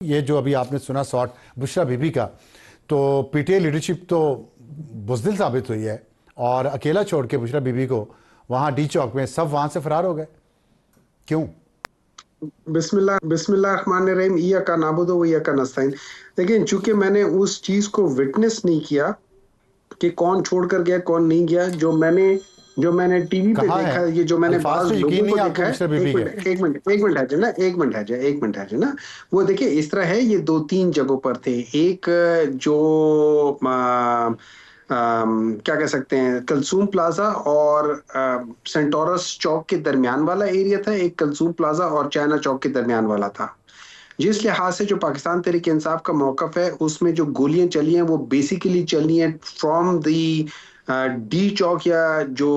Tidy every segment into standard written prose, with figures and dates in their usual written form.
ये जो अभी आपने सुना शॉट बुशरा बीबी का, तो पीटीआई लीडरशिप तो बुज़दिल साबित हुई है और अकेला छोड़ के बुशरा बीबी को वहां डी चौक में सब वहां से फरार हो गए। क्यों? बिस्मिल्लाहिर्रहमानिर्रहीम इय्याका नअबुदु व इय्याका नस्तईन। लेकिन चूंकि मैंने उस चीज को विटनेस नहीं किया कि कौन छोड़कर गया कौन नहीं गया, जो मैंने टीवी पे देखा, ये जो मैंने बाज लोगों को देखा है। एक मिनट है ना, वो देखिए इस तरह है, ये दो तीन जगहों पर थे। एक जो क्या कह सकते हैं, कलसूम प्लाजा और सेंटोरस चौक के दरमियान वाला एरिया था। एक कलसूम प्लाजा और चाइना चौक के दरमियान वाला था। जिस लिहाज से जो पाकिस्तान तहरीक इंसाफ का मौकफ है, उसमें जो गोलियां चली हैं वो बेसिकली चली हैं फ्रॉम दी डी चौक या जो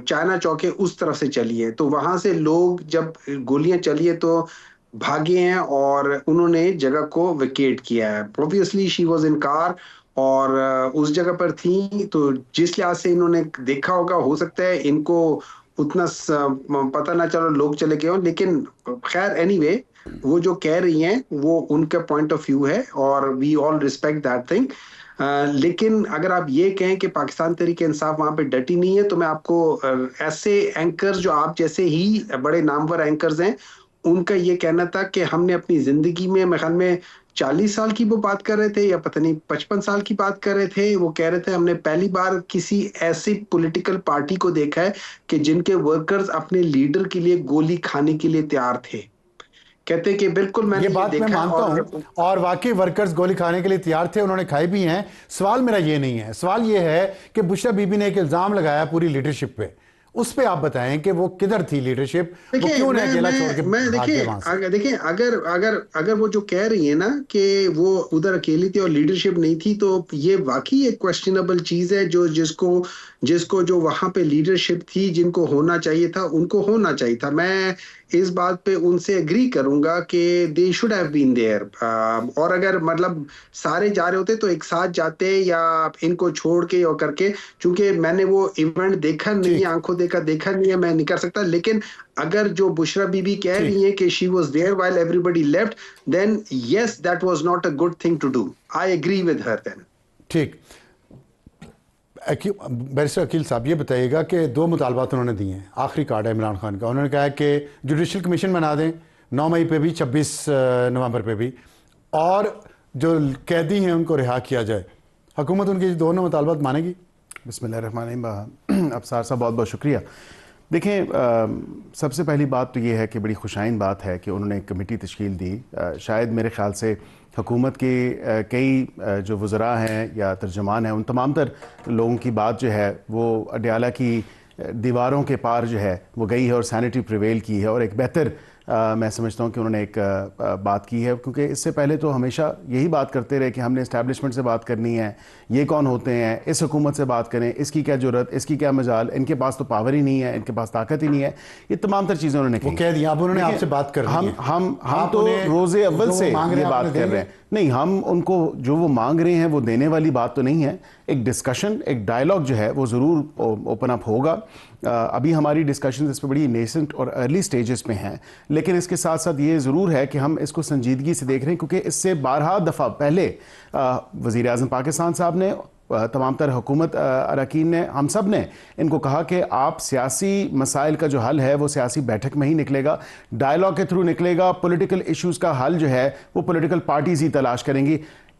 चाइना चौक है उस तरफ से चली है। तो वहां से लोग जब गोलियां चली है तो भागे हैं और उन्होंने जगह को वेकेट किया है। Obviously she was in car और उस जगह पर थी, तो जिस लिहाज से इन्होंने देखा होगा, हो सकता है इनको उतना पता ना चलो, लोग चले गए हो। लेकिन खैर एनीवे, वो जो कह रही हैं वो उनका पॉइंट ऑफ व्यू है और we all respect that thing. लेकिन अगर आप ये कहें कि पाकिस्तान तहरीक इंसाफ वहां पे डटी नहीं है, तो मैं आपको ऐसे एंकर्स जो आप जैसे ही बड़े नामवर एंकर्स हैं, उनका ये कहना था कि हमने अपनी जिंदगी में, मेरे ख्याल में 40 साल की वो बात कर रहे थे या पता नहीं 55 साल की बात कर रहे थे, वो कह रहे थे हमने पहली बार किसी ऐसी पॉलिटिकल पार्टी को देखा है कि जिनके वर्कर्स अपने लीडर के लिए गोली खाने के लिए तैयार थे। कहते कि बिल्कुल मैंने ये बात देखा मैं मानता हूं और वाकई वर्कर्स गोली खाने के लिए तैयार थे, उन्होंने खाई भी हैं। सवाल मेरा ये नहीं है, सवाल ये है कि बुशरा बीबी ने एक इल्जाम लगाया पूरी लीडरशिप पे, उस पे आप बताएं कि वो किधर थी लीडरशिप, वो क्यों नहीं अकेला छोड़ के भाग गए वहां से? देखिए, अगर अगर अगर वो जो कह रही है ना कि वो उधर अकेली थी और लीडरशिप नहीं थी, तो ये वाकई एक क्वेश्चनेबल चीज है। जो जिसको जिसको जो वहां पे लीडरशिप थी, जिनको होना चाहिए था उनको होना चाहिए था। मैं इस बात पे उनसे एग्री करूंगा कि they should have been there. और अगर मतलब सारे जा रहे होते तो एक साथ जाते या इनको छोड़ के और करके, चूंकि मैंने वो इवेंट देखा नहीं है, आंखों देखा नहीं है, मैं नहीं कर सकता। लेकिन अगर जो बुशरा बीबी कह रही है कि she was there while everybody left, then yes, that was not a good thing to do. I agree with her then. ठीक। बैरिस्टर अकील साहब, ये बताइएगा कि दो मुतालबात उन्होंने दिए हैं। आखिरी कार्ड है इमरान खान का, उन्होंने कहा है कि जुडिशल कमीशन बना दें 9 मई पे भी, 26 नवंबर पे भी, और जो कैदी हैं उनको रिहा किया जाए। हुकूमत उनकी दोनों मुतालबात मानेगी? बिस्मिल्लाहिर्रहमानिर्रहीम। अफसार साहब बहुत बहुत शुक्रिया। देखें, सबसे पहली बात तो ये है कि बड़ी खुशाइन बात है कि उन्होंने एक कमेटी तश्कील दी। शायद मेरे ख़्याल से हुकूमत के कई जो वज़रा हैं या तर्जमान हैं, उन तमाम तर लोगों की बात जो है वो अडयाला की दीवारों के पार जो है वो गई है और सैनिटी प्रिवेल की है। और एक बेहतर मैं समझता हूँ कि उन्होंने एक बात की है, क्योंकि इससे पहले तो हमेशा यही बात करते रहे कि हमने इस्टेब्लिशमेंट से बात करनी है, ये कौन होते हैं, इस हुकूमत से बात करें, इसकी क्या ज़रूरत, इसकी क्या मजाल, इनके पास तो पावर ही नहीं है, इनके पास ताकत ही नहीं है। ये तमाम तर चीज़ें उन्होंने कह दिया। अब उन्होंने आपसे बात कर दी है। हम तो रोज़े अव्वल से ये बात कर रहे हैं। नहीं, हम उनको जो वो मांग रहे हैं वो देने वाली बात तो नहीं है। एक डिस्कशन, एक डायलॉग जो है वो ज़रूर ओपन अप होगा। अभी हमारी डिस्कशन इस पर बड़ी नेसेंट और अर्ली स्टेजेस में हैं, लेकिन इसके साथ साथ ये ज़रूर है कि हम इसको संजीदगी से देख रहे हैं, क्योंकि इससे 12 दफ़ा पहले वज़ीर आज़म पाकिस्तान साहब ने, तमाम तर हुकूमत अरकान ने, हम सब ने इनको कहा कि आप सियासी मसाइल का जो हल है वो सियासी बैठक में ही निकलेगा, डायलॉग के थ्रू निकलेगा। पॉलिटिकल इश्यूज़ का हल जो है वो पॉलिटिकल पार्टीज़ ही तलाश करेंगी।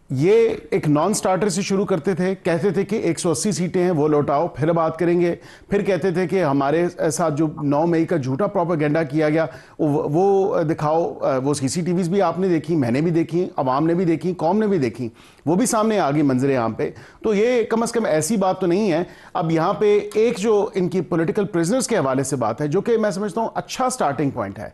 ये एक नॉन स्टार्टर से शुरू करते थे, कहते थे कि 180 सीटें हैं वो लौटाओ, फिर बात करेंगे। फिर कहते थे कि हमारे साथ जो 9 मई का झूठा प्रोपेगेंडा किया गया वो दिखाओ। वो CCTVs भी आपने देखी, मैंने भी देखी, अवाम ने भी देखी, कौम ने भी देखी, वो भी सामने आ गई मंजरे आम पे। तो ये कम से कम ऐसी बात तो नहीं है। अब यहाँ पे एक जो इनकी पॉलिटिकल प्रिजनर्स के हवाले से बात है, जो कि मैं समझता हूँ अच्छा स्टार्टिंग पॉइंट है।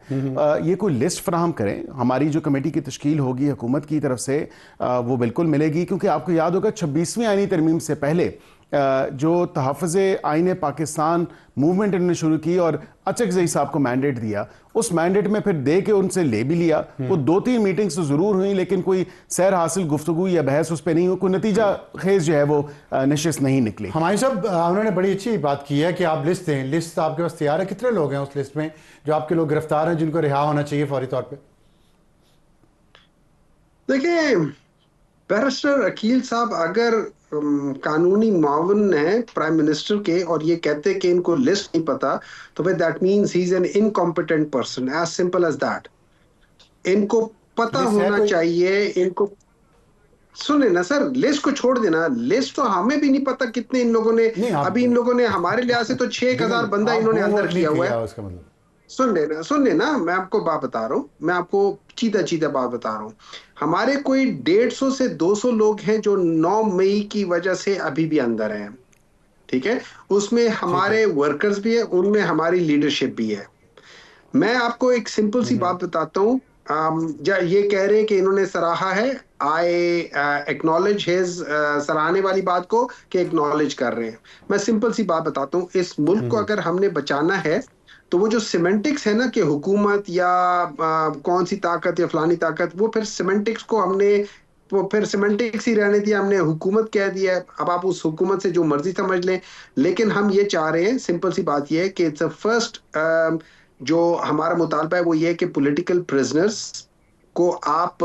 ये कोई लिस्ट फराहम करें, हमारी जो कमेटी की तश्कील होगी हुकूमत की तरफ से वो बिल्कुल मिलेगी। क्योंकि आपको याद होगा 26वीं आईनी तरमीम से पहले जो तहफ़्फ़ुज़ आईन पाकिस्तान मूवमेंट इन्होंने शुरू की और अचकज़ई साहब को मैंडेट दिया, उस मैंडेट में फिर दे के उनसे ले भी लिया। वो 2-3 मीटिंग्स तो ज़रूर हुई, लेकिन कोई सैर हासिल गुफ्तगू या बहस उस पर नहीं हुई, कोई नतीजा खेज जो है वो नशिस्त नहीं निकली। हमारे साहब, उन्होंने बड़ी अच्छी बात की है कि आप लिस्ट दें, लिस्ट आपके पास तैयार है? कितने लोग हैं उस लिस्ट में जो आपके लोग गिरफ्तार हैं, जिनको रिहा होना चाहिए फौरी तौर पर? देखिए बैरिस्टर अकील साहब अगर कानूनी मावन है प्राइम मिनिस्टर के और ये कहते हैं कि इनको लिस्ट नहीं पता, तो भाई that means he is an incompetent person, as simple as that. इनको पता लिस्ट है होना कोई? चाहिए इनको। सुने ना सर, लिस्ट को छोड़ देना, लिस्ट तो हमें भी नहीं पता कितने इन लोगों ने, नहीं, आप अभी इन लोगों ने हमारे लिहाज से तो 6,000 बंदा आप इन्होंने अंदर होमवर्क नहीं किया हुआ है। उसका मतलब। सुन लेना, मैं आपको बात बता रहा हूँ, मैं आपको सीधा सीधा बात बता रहा हूँ। हमारे कोई 150 से 200 लोग हैं जो 9 मई की वजह से अभी भी अंदर हैं, ठीक है। उसमें हमारे वर्कर्स भी है, उनमें हमारी लीडरशिप भी है। मैं आपको एक सिंपल सी बात बताता हूँ। ये कह रहे हैं कि इन्होंने सराहा है, आई एक्नॉलेज हिज, सराहने वाली बात को कि एक्नॉलेज कर रहे हैं। मैं सिंपल सी बात बताता हूँ, इस मुल्क को अगर हमने बचाना है तो वो जो सिमेंटिक्स है ना कि हुकूमत या कौन सी ताकत या फलानी ताकत, वो फिर सिमेंटिक्स को हमने, वो फिर सिमेंटिक्स ही रहने दिया, हमने हुकूमत कह दिया है। अब आप उस हुकूमत से जो मर्जी समझ लें, लेकिन हम ये चाह रहे हैं, सिंपल सी बात ये है कि इट्स अ फर्स्ट, जो हमारा मुतालबा है वो ये है कि पॉलिटिकल प्रिजनर्स को आप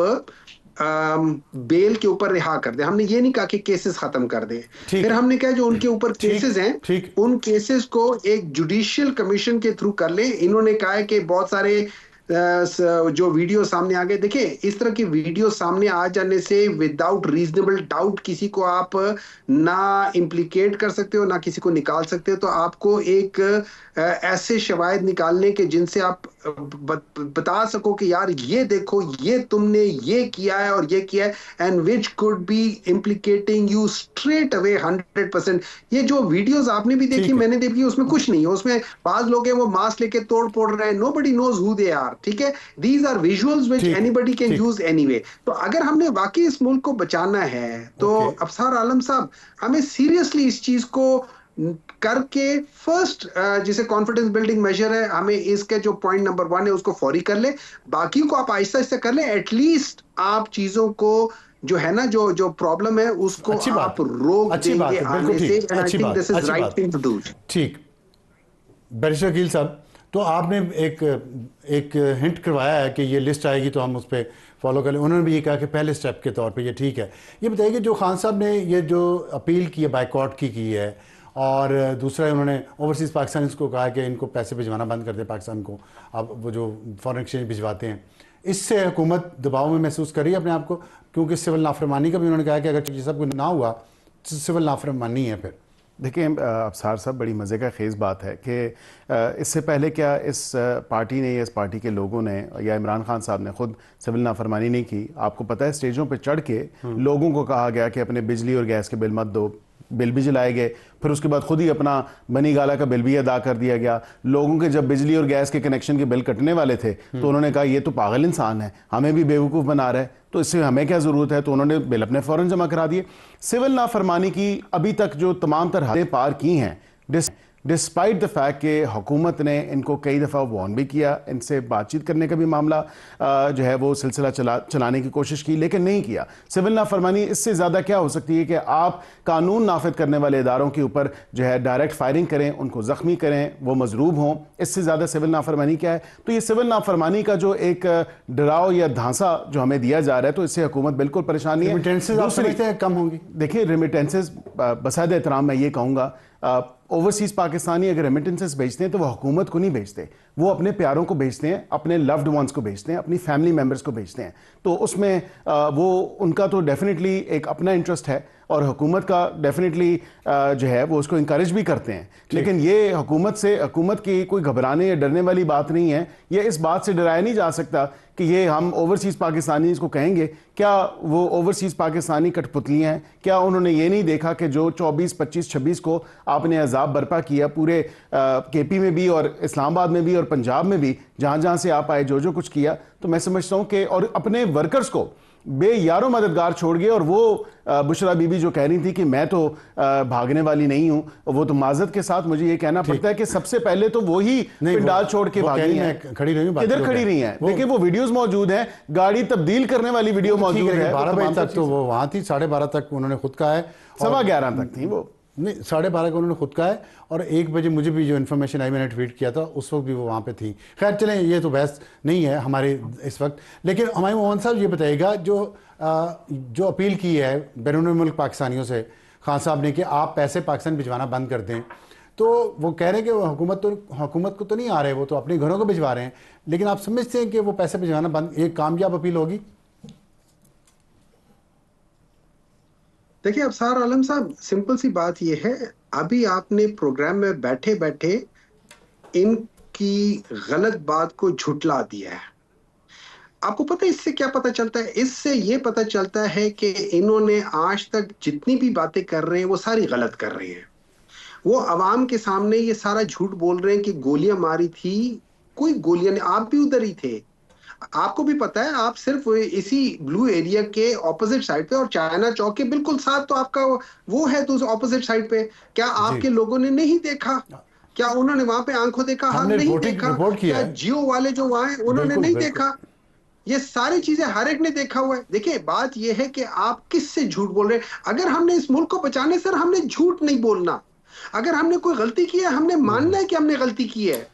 बेल के ऊपर रिहा कर दे। हमने ये नहीं कहा कि केसेस खत्म कर दे, फिर हमने कहा जो उनके ऊपर केसेस हैं उन केसेस को एक जुडिशियल कमीशन के थ्रू कर ले। इन्होंने कहा है कि बहुत सारे जो वीडियो सामने आ गए, देखिए इस तरह की वीडियो सामने आ जाने से विदाउट रीजनेबल डाउट किसी को आप ना इम्प्लीकेट कर सकते हो ना किसी को निकाल सकते हो। तो आपको एक ऐसे शवाहिद निकालने के जिनसे आप बता सको कि यार ये देखो ये तुमने ये किया है और ये किया है, and which could be implicating you straight away 100%। ये जो वीडियोस आपने भी देखी मैंने देखी, उसमें कुछ नहीं है, उसमें बाज लोग हैं वो मास्क लेके तोड़ फोड़ रहे हैं, nobody knows who they are, ठीक है। These are visuals which anybody can use anyway. तो अगर हमने वाकई इस मुल्क को बचाना है तो अफसर आलम साहब हमें सीरियसली इस चीज को करके फर्स्ट, जिसे कॉन्फिडेंस बिल्डिंग मेजर है, हमें इसके जो पॉइंट नंबर 1 है उसको फौरी कर ले, बाकी को आप आहिस्ता आहिस्ता कर ले। एटलीस्ट आप चीजों को जो है ना, जो प्रॉब्लम है उसको आप रोक देंगे आने से। And I think this is right thing to do. ठीक, बैरिस्टर अकील साहब, तो आपने एक हिंट करवाया है कि ये लिस्ट आएगी तो हम उस पर फॉलो कर लें। उन्होंने भी ये कहा कि पहले स्टेप के तौर पे ये ठीक है। ये बताइए कि जो खान साहब ने ये जो अपील की है बाइकआउट की है, और दूसरा उन्होंने ओवरसीज़ पाकिस्तानीज़ को कहा कि इनको पैसे भिजवाना बंद कर दें पाकिस्तान को, अब वो जो फॉरेन एक्सचेंज भिजवाते हैं, इससे हुकूमत दबाव में महसूस कर रही है अपने आप को? क्योंकि सिविल नाफरमानी का भी उन्होंने कहा कि अगर ये सब कुछ ना हुआ तो सिविल नाफरमानी है। फिर देखिए अफसार साहब, बड़ी मज़े का खेज़ बात है कि इससे पहले क्या इस पार्टी ने या इस पार्टी के लोगों ने या इमरान खान साहब ने खुद सिविल नाफरमानी नहीं की? आपको पता है स्टेजों पे चढ़ के लोगों को कहा गया कि अपने बिजली और गैस के बिल मत दो, बिल भी जलाए गए, फिर उसके बाद खुद ही अपना बनी गाला का बिल भी अदा कर दिया गया। लोगों के जब बिजली और गैस के कनेक्शन के बिल कटने वाले थे तो उन्होंने कहा ये तो पागल इंसान है, हमें भी बेवकूफ़ बना रहा है, तो इससे हमें क्या ज़रूरत है, तो उन्होंने बिल अपने फ़ौरन जमा करा दिए। सिविल नाफरमानी की अभी तक जो तमाम तरह हदें पार की हैं, डिस्पाइट द फैक्ट कि हुकूमत ने इनको कई दफ़ा वार्न भी किया, इनसे बातचीत करने का भी मामला जो है वो सिलसिला चलाने की कोशिश की, लेकिन नहीं किया। सिविल नाफरमानी इससे ज़्यादा क्या हो सकती है कि आप कानून नाफिद करने वाले इदारों के ऊपर जो है डायरेक्ट फायरिंग करें, उनको ज़ख्मी करें, वो मजरूब हों। इससे ज़्यादा सिविल नाफरमानी क्या है? तो ये सिविल नाफरमानी का जो एक डराव या धांसा जो हमें दिया जा रहा है, तो इससे हुकूमत बिल्कुल परेशानी है। रेमिटेंसेस कम होंगी। देखिए रेमिटेंसेस बसाद एहतराम मैं ये कहूँगा, ओवरसीज़ पाकिस्तानी अगर रेमिटेंसेस भेजते हैं तो वो हुकूमत को नहीं भेजते, वो अपने प्यारों को भेजते हैं, अपने लव्ड वंस को भेजते हैं, अपनी फैमिली मेम्बर्स को भेजते हैं। तो उसमें वो उनका तो डेफिनेटली एक अपना इंटरेस्ट है और हुकूमत का डेफिनेटली जो है वो उसको इंकरेज भी करते हैं। लेकिन ये हुकूमत की कोई घबराने या डरने वाली बात नहीं है। ये इस बात से डराया नहीं जा सकता कि ये हम ओवरसीज़ पाकिस्तानी इसको कहेंगे, क्या वो ओवरसीज़ पाकिस्तानी कठपुतलियाँ हैं? क्या उन्होंने ये नहीं देखा कि जो 24, 25, 26 को आपने अजाब बर्पा किया पूरे केपी में भी और इस्लामाबाद में भी और पंजाब में भी, जहाँ जहाँ से आप आए, जो कुछ किया, तो मैं समझता हूँ कि और अपने वर्कर्स को बेयारो मददगार छोड़ गए। और वो बुशरा बीबी जो कह रही थी कि मैं तो भागने वाली नहीं हूं, वो तो माजरत के साथ मुझे ये कहना पड़ता है कि सबसे पहले तो वो ही पिंडाल छोड़ के भागी हैं, किधर खड़ी रही हैं। देखिए वो वीडियोस मौजूद हैं, गाड़ी तब्दील करने वाली वीडियो मौजूद है। 12 बजे तक तो वो वहां थी, 12:30 तक उन्होंने खुद कहा है, 11:15 तक थी वो। नहीं, 12:30 को उन्होंने खुद कहा है, और 1 बजे मुझे भी जो इन्फॉर्मेशन आई, मैंने ट्वीट किया था, उस वक्त भी वो वहाँ पे थी। खैर चलें, ये तो बहस नहीं है हमारे इस वक्त। लेकिन हमारे मोहन साहब ये बताइएगा, जो अपील की है बैरून मुल्क पाकिस्तानियों से खान साहब ने कि आप पैसे पाकिस्तान भिजवाना बंद कर दें, तो वो कह रहे हैं कि वो हुकूमत को तो नहीं आ रहे, वो तो अपने घरों को भिजवा रहे हैं, लेकिन आप समझते हैं कि वो पैसे भिजवाना बंद एक कामयाब अपील होगी? देखिए अफसार आलम साहब, सिंपल सी बात यह है, अभी आपने प्रोग्राम में बैठे बैठे इनकी गलत बात को झुटला दिया है। आपको पता है इससे क्या पता चलता है? इससे ये पता चलता है कि इन्होंने आज तक जितनी भी बातें कर रहे हैं वो सारी गलत कर रहे हैं। वो अवाम के सामने ये सारा झूठ बोल रहे हैं कि गोलियां मारी थी। कोई गोलियां नहीं, आप भी उधर ही थे। आपको भी पता है, आप सिर्फ इसी ब्लू एरिया के ऑपोजिट साइड पे और चाइना चौक के बिल्कुल साथ तो आपका वो है, तो ऑपोजिट साइड पे क्या आपके लोगों ने नहीं देखा? क्या उन्होंने वहां पे आंखों देखा? हम नहीं देखा। क्या जियो वाले जो वहां हैं उन्होंने नहीं देखा? ये सारी चीजें हर एक ने देखा हुआ है। देखिए बात यह है कि आप किससे झूठ बोल रहे हैं। अगर हमने इस मुल्क को बचाने, सर हमने झूठ नहीं बोलना। अगर हमने कोई गलती की है, हमने मानना है कि हमने गलती की है।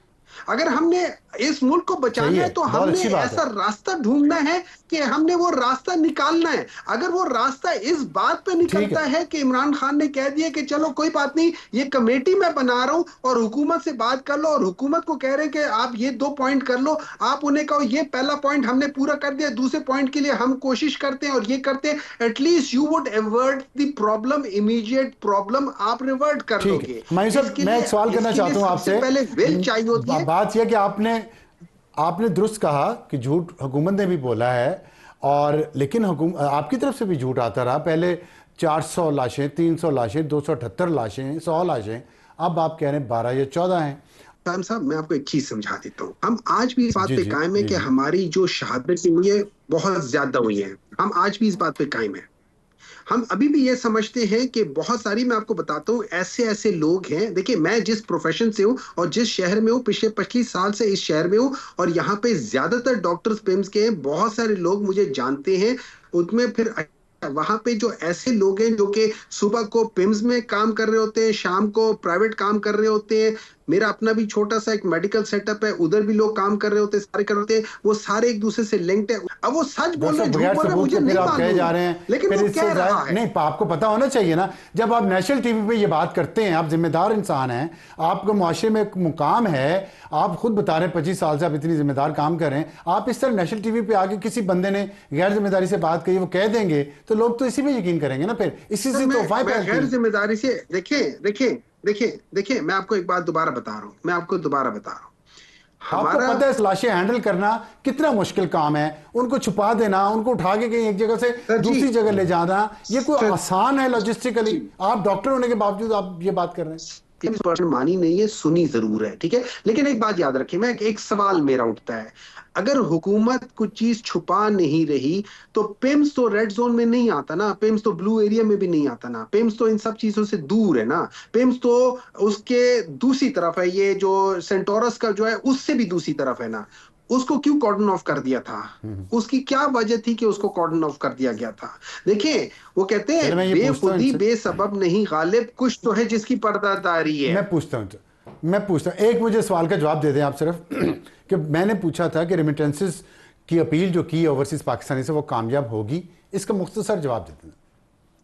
अगर हमने इस मुल्क को बचाना है तो हमने ऐसा रास्ता ढूंढना है कि हमने वो रास्ता निकालना है। अगर वो रास्ता इस बात पे निकलता है कि इमरान खान ने कह दिया कि चलो कोई बात नहीं, ये कमेटी मैं बना रहा हूं और हुकूमत से बात कर लो, और हुकूमत को कह रहे हैं कि आप ये 2 पॉइंट कर लो, आप उन्हें कहो ये पहला पॉइंट हमने पूरा कर दिया, दूसरे पॉइंट के लिए हम कोशिश करते हैं और ये करते हैं, at least you would avoid the problem, immediate problem आप रिवर्ट कर दोगे। मैं एक सवाल करना चाहता हूं आपसे। पहले विल चाहिए होती है। बात यह कि आपने दुरुस्त कहा कि झूठ हुकूमत ने भी बोला है, और लेकिन आपकी तरफ से भी झूठ आता रहा। पहले 400 लाशें, 300 लाशें, 278 लाशें, 100 लाशें, अब आप कह रहे हैं 12 या 14 हैं। साहब मैं आपको एक चीज समझा देता हूँ। हम आज भी इस बात पे कायम है कि हमारी जो शहादत हुई है बहुत ज्यादा हुई है। हम आज भी इस बात पे कायम है। हम अभी भी ये समझते हैं कि बहुत सारी, मैं आपको बताता हूँ, ऐसे ऐसे लोग हैं। देखिए मैं जिस प्रोफेशन से हूँ और जिस शहर में हूँ, पिछले 25 साल से इस शहर में हूँ, और यहाँ पे ज्यादातर डॉक्टर्स पिम्स के हैं। बहुत सारे लोग मुझे जानते हैं। उसमें फिर वहां पे जो ऐसे लोग हैं जो कि सुबह को पिम्स में काम कर रहे होते हैं, शाम को प्राइवेट काम कर रहे होते हैं। मेरा अपना भी छोटा सा एक मेडिकल सेटअप है, उधर भी लोग काम कर रहे होते हैं, सारे कर रहे होते हैं। वो सारे एक दूसरे से लिंक्ड है। अब वो सच बोल रहे हैं, झूठ बोल रहे हैं, मुझे नहीं मालूम, जा रहे हैं, लेकिन वो कह रहा है। नहीं, आपको पता होना चाहिए ना, जब आप नेशनल टीवी पे ये बात करते हैं, आप जिम्मेदार इंसान हैं, आपको मुआशरे में एक मुकाम है, आप खुद बता रहे हैं 25 साल से आप इतनी जिम्मेदार काम कर रहे हैं, आप इस तरह नेशनल टीवी पे आके किसी बंदे ने गैर जिम्मेदारी से बात कही, वो कह देंगे तो लोग तो इसी पे यकीन करेंगे ना। फिर इसी से तो गैर जिम्मेदारी से, देखिए मैं आपको एक बात दोबारा बता रहा हूँ, आपको पता है लाशें हैंडल करना कितना मुश्किल काम है। उनको छुपा देना, उनको उठा के कहीं एक जगह से दूसरी जगह ले जाना, ये कोई आसान है लॉजिस्टिकली? आप डॉक्टर होने के बावजूद आप ये बात कर रहे हैं। पर्सन मानी नहीं है, सुनी जरूर है, ठीक है। लेकिन एक बात याद रखिए, मैं एक सवाल मेरा उठता है, अगर हुकूमत कुछ चीज छुपा नहीं रही तो पिम्स तो रेड जोन में नहीं आता ना, पिम्स तो ब्लू एरिया में भी नहीं आता ना, पिम्स तो इन सब चीजों से दूर है ना, पिम्स तो उसके दूसरी तरफ है, ये जो सेंटोरस का जो है उससे भी दूसरी तरफ है ना। उसको क्यों कॉर्डन ऑफ कर दिया था? उसकी क्या वजह थी कि उसको कॉर्डन ऑफ कर दिया गया था? देखिए वो कहते हैं बेखुदी बेसबब नहीं गालिब, कुछ तो है जिसकी पर्दादारी है। मैं पूछता हूं, एक मुझे सवाल का जवाब दे दें आप सिर्फ कि मैंने पूछा था कि रेमिटेंसेस की अपील जो की ओवरसीज पाकिस्तानी से वो कामयाब होगी, इसका मुख्तसर जवाब देते हैं।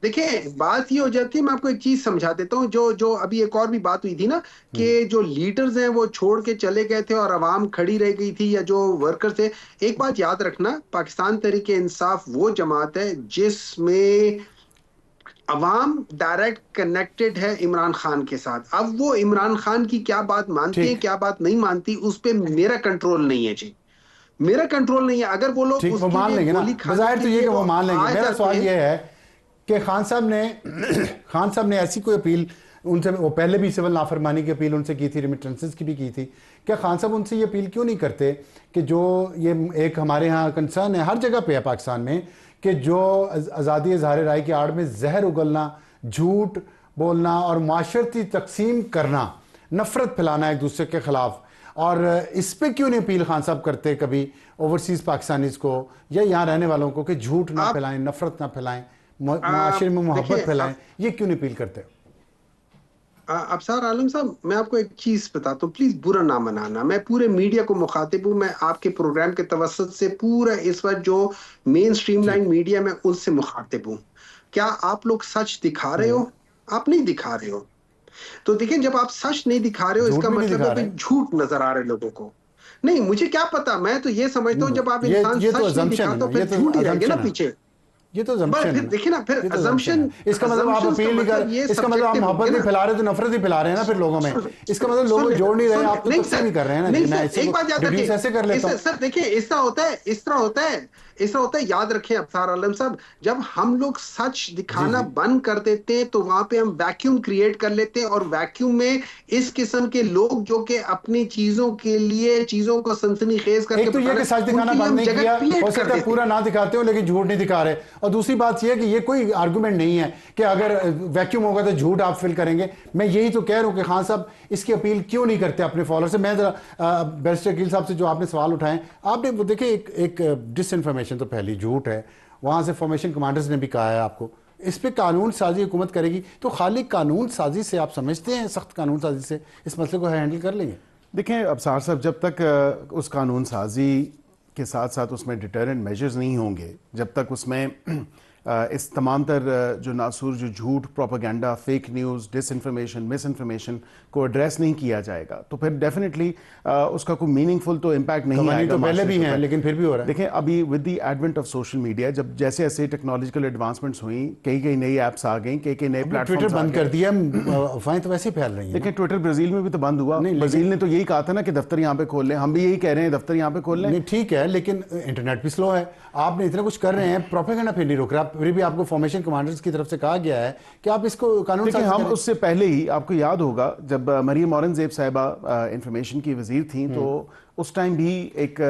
देखिए बात ये हो जाती है, मैं आपको एक चीज समझा देता हूँ। जो अभी एक और भी बात हुई थी ना कि जो लीडर्स हैं वो छोड़ के चले गए थे और आवाम खड़ी रह गई थी, या जो वर्कर्स थे। एक बात याद रखना, पाकिस्तान तहरीक इंसाफ वो जमात है जिसमें अवाम डायरेक्ट कनेक्टेड है इमरान खान के साथ। अब वो इमरान खान की क्या बात मानती है, क्या बात नहीं मानती, उस पर मेरा कंट्रोल नहीं है जी, मेरा कंट्रोल नहीं है। अगर वो लोग वो मान लेंगे ना, बजाय तो ये कि वो मान लेंगे। मेरा सवाल ये है कि खान साहब ने ऐसी कोई अपील उनसे, वो पहले भी सिविल नाफरमानी की अपील उनसे की थी, रेमिटेंसेस की भी की थी, क्या खान साहब उनसे ये अपील क्यों नहीं करते कि जो ये एक हमारे यहाँ कंसर्न है, हर जगह पे है पाकिस्तान में, कि जो आज़ादी इज़हार राय की आड़ में जहर उगलना, झूठ बोलना और माशरती तकसीम करना, नफरत फैलाना एक दूसरे के ख़िलाफ़, और इस पे क्यों नहीं अपील खान साहब करते कभी ओवरसीज़ पाकिस्तानीज़ को या यहाँ रहने वालों को कि झूठ ना फैलाएं, नफरत ना फैलाएं, माशरे में मोहब्बत फैलाएं? ये क्यों नहीं अपील करते? अबसार आलम साहब, मैं आपको एक चीज बताता हूँ, प्लीज बुरा ना मनाना। मैं पूरे मीडिया को मुखातिब हूँ, मैं आपके प्रोग्राम के तवसत से पूरा इस वक्त जो मेन स्ट्रीम जी। लाइन मीडिया में उससे मुखातिब हूँ। क्या आप लोग सच दिखा रहे हो? आप नहीं दिखा रहे हो। तो देखिए, जब आप सच नहीं दिखा रहे हो, झूठ इसका भी नहीं मतलब दिखा है रहे। भाई झूठ नजर आ रहे लोगों को। नहीं, मुझे क्या पता, मैं तो ये समझता हूँ जब आप इंसान ये तो सच नहीं अजम्पशन है दिखाता ना, फिर ये तो झूठ ही रहेंगे ना अजम्पशन है। पीछे। ये तो बस जम्पशन है फिर ना। देखिए ना, फिर ये तो जम्पशन अजम्पशन, है। इसका मतलब आप अजम्पशंस का अपील नहीं कर, मतलब ये इसका मतलब आप सब्जेक्टिव हो मोहब्बत गया नहीं ना। फैला रहे, तो नफरत ही फैला रहे हैं ना फिर लोगों में। इसका मतलब लोगों को जोड़ नहीं रहे हैं, आप तो नहीं तकसीम सर, ही कर रहे हैं ना नहीं कि मैं सर, इसी एक को बात याद रिड्यूस रखिए। ऐसे कर लेता हूँ। सर देखिए, इस तरह होता है, याद रखें अफसार आलम साहब, जब हम लोग सच जी दिखाना जी। बंद कर देते हैं तो वहां पे हम वैक्यूम क्रिएट कर लेते हैं, और वैक्यूम में इस किस्म के लोग जो कि अपनी चीजों के लिए चीजों को सनसनीखेज करके एक तो ये बता कि सच रहे, दिखाना उनके लिए बंद हम नहीं जगह किया, हो क्रिएट कर सकता है देते पूरा हैं। ना दिखाते हो लेकिन झूठ नहीं दिखा रहे। और दूसरी बात ये है कि ये कोई आर्गुमेंट नहीं है कि अगर वैक्यूम होगा तो झूठ आप फिल करेंगे। मैं यही तो कह रहा हूँ कि खान साहब इसकी अपील क्यों नहीं करते अपने फॉलोअर से। मैं जरा बैरिस्टर अकील साहब से जो आपने सवाल उठाए, आपने वो देखिए, एक डिस इन्फॉर्मेशन तो पहली झूठ है, वहाँ से फॉर्मेशन कमांडर्स ने भी कहा है आपको। इस पे कानून साजी हुकूमत करेगी, तो खाली कानून साजी से आप समझते हैं सख्त कानून साजी से इस मसले को हैंडल कर लेंगे? देखें अबसार साहब, जब तक उस कानून साजी के साथ साथ उसमें डिटरेंट मेजर्स नहीं होंगे, जब तक उसमें इस तमाम तर जो नासूर, जो झूठ, propaganda, fake news, disinformation, miss information को एड्रेस नहीं किया जाएगा, तो फिर डेफिनेटली उसका कोई मीनिंगफुल तो इम्पैक्ट नहीं कवानीन आएगा। तो पहले माशरे भी के हैं ऊपर। लेकिन फिर भी हो रहा है। देखें, अभी with the advent of social media, जब जैसे जैसे टेक्नोलॉजिकल एडवांसमेंट्स हुई, कई कई नई ऐप्स आ गई, कई कई नए ट्विटर प्लेटफॉर्म्स आ बंद गए। कर दिया, अफवाहें तो वैसे ही फैल रही हैं देखिए, ना। ट्विटर ब्राजील में भी तो बंद हुआ। नहीं, ब्राजील लेकिन ने तो यही कहा था ना कि दफ्तर यहाँ पे खोल लें। हम भी यही कह रहे हैं, दफ्तर यहाँ पे खोल लें। नहीं ठीक है, लेकिन इंटरनेट भी स्लो है। आपने इतना कुछ कर रहे हैं, प्रोपेगेंडा फिर नहीं रोक रहा, फिर भी आपको फॉर्मेशन कमांडर्स की तरफ से कहा गया है कि आप इसको कानून देखिए, साजी हम करें। उससे पहले ही, आपको याद होगा जब मरियम औरंगजेब साहिबा इंफॉर्मेशन की वजीर थी, तो उस टाइम भी एक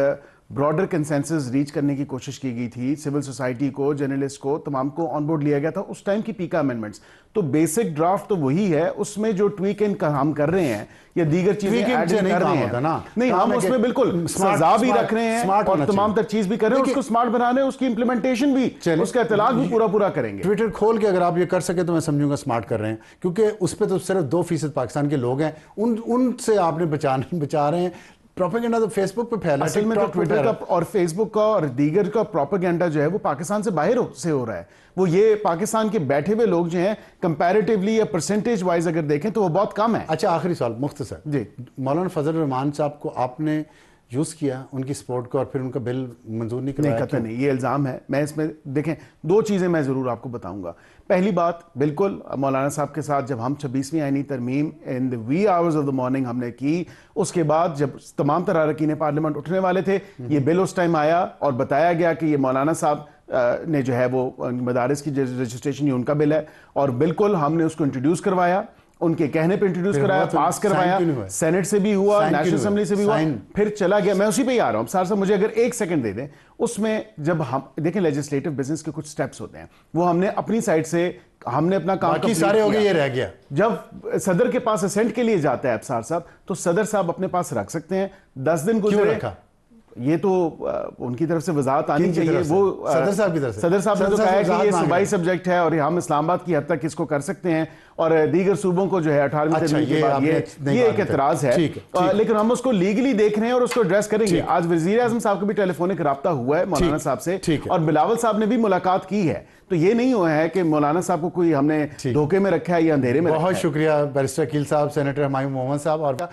ब्रॉडर कंसेंसस रीच करने की कोशिश की गई थी। सिविल सोसाइटी को, जर्नलिस्ट को, तमाम को ऑन बोर्ड लिया गया था उस टाइम की पीका अमेंडमेंट्स। तो बेसिक ड्राफ्ट तो वही है, उसमें जो ट्वीक इन हम कर रहे हैं या दीगर चीजें ऐड कर रहे हैं ना, नहीं, हम उसमें बिल्कुल सजा भी रख रहे हैं और तमाम तर चीज भी कर रहे हैं, उसको स्मार्ट बना रहे हैं, उसकी इंप्लीमेंटेशन भी, उसका इतलाक भी पूरा करेंगे। ट्विटर खोल के अगर आप ये कर सके तो मैं समझूंगा स्मार्ट कर रहे हैं, क्योंकि उस पर तो सिर्फ 2% पाकिस्तान के लोग हैं, उनसे आपने बचा रहे हैं। प्रोपेगेंडा तो फेसबुक पे फैला है, असल में तो ट्विटर का और फेसबुक का और दीगर का प्रोपेगेंडा जो है वो पाकिस्तान से बाहर से हो रहा है। वो ये पाकिस्तान के बैठे हुए लोग जो हैं, कंपैरेटिवली या परसेंटेज वाइज अगर देखें तो वो बहुत कम है। अच्छा, आखिरी सवाल मुख्तसर जी, मौलाना फजल रहमान साहब को आपने यूज किया उनकी सपोर्ट को और फिर उनका बिल मंजूर नहीं करवाया? नहीं, कतई नहीं, ये इल्ज़ाम है। मैं इसमें देखें, दो चीज़ें मैं ज़रूर आपको बताऊंगा। पहली बात, बिल्कुल मौलाना साहब के साथ जब हम 26वीं आईनी तरमीम in the wee hours of the morning हमने की, उसके बाद जब तमाम तरह अरकान पार्लियामेंट उठने वाले थे, ये बिल उस टाइम आया और बताया गया कि ये मौलाना साहब ने जो है वो मदारिस की रजिस्ट्रेशन, ये उनका बिल है, और बिल्कुल हमने उसको इंट्रोड्यूस करवाया, उनके कहने पे इंट्रोड्यूस कराया, पास करवाया, सेनेट से भी हुआ, नेशनल असेंबली से भी हुआ, फिर चला गया। मैं उसी पे ही आ रहा हूं। साहब मुझे अगर एक सेकंड दे दें, उसमें जब हम देखें लेजिस्लेटिव बिजनेस के कुछ स्टेप्स होते हैं, वो हमने अपनी साइड से हमने अपना काम बाकी सारे हो गए, ये रह गया। जब सदर के पास असेंट के लिए जाता है अफसार साहब, तो सदर साहब अपने पास रख सकते हैं। 10 दिन गुजरे, ये तो उनकी तरफ से वजाहत आनी चाहिए। वो सदर साहब की तरफ से, सदर साहब ने तो कहा है कि ये सूबाई सब्जेक्ट है और हम इस्लामाबाद की हद तक इसको कर सकते हैं, और दीगर सूबों को जो है 18वीं तरमीम के बाद ये एक एतराज है, लेकिन हम उसको लीगली देख रहे हैं और उसको एड्रेस करेंगे। आज वजीर आजम साहब का भी टेलीफोनिक रब्ता हुआ है मौलाना साहब से, और बिलावल साहब ने भी मुलाकात की है। तो ये नहीं हुआ है कि मौलाना साहब को कोई हमने धोखे में रखा है या अंधेरे में। बहुत शुक्रिया बैरिस्टर अकील साहब, सेनेटर हुमायूं मोहम्मद साहब और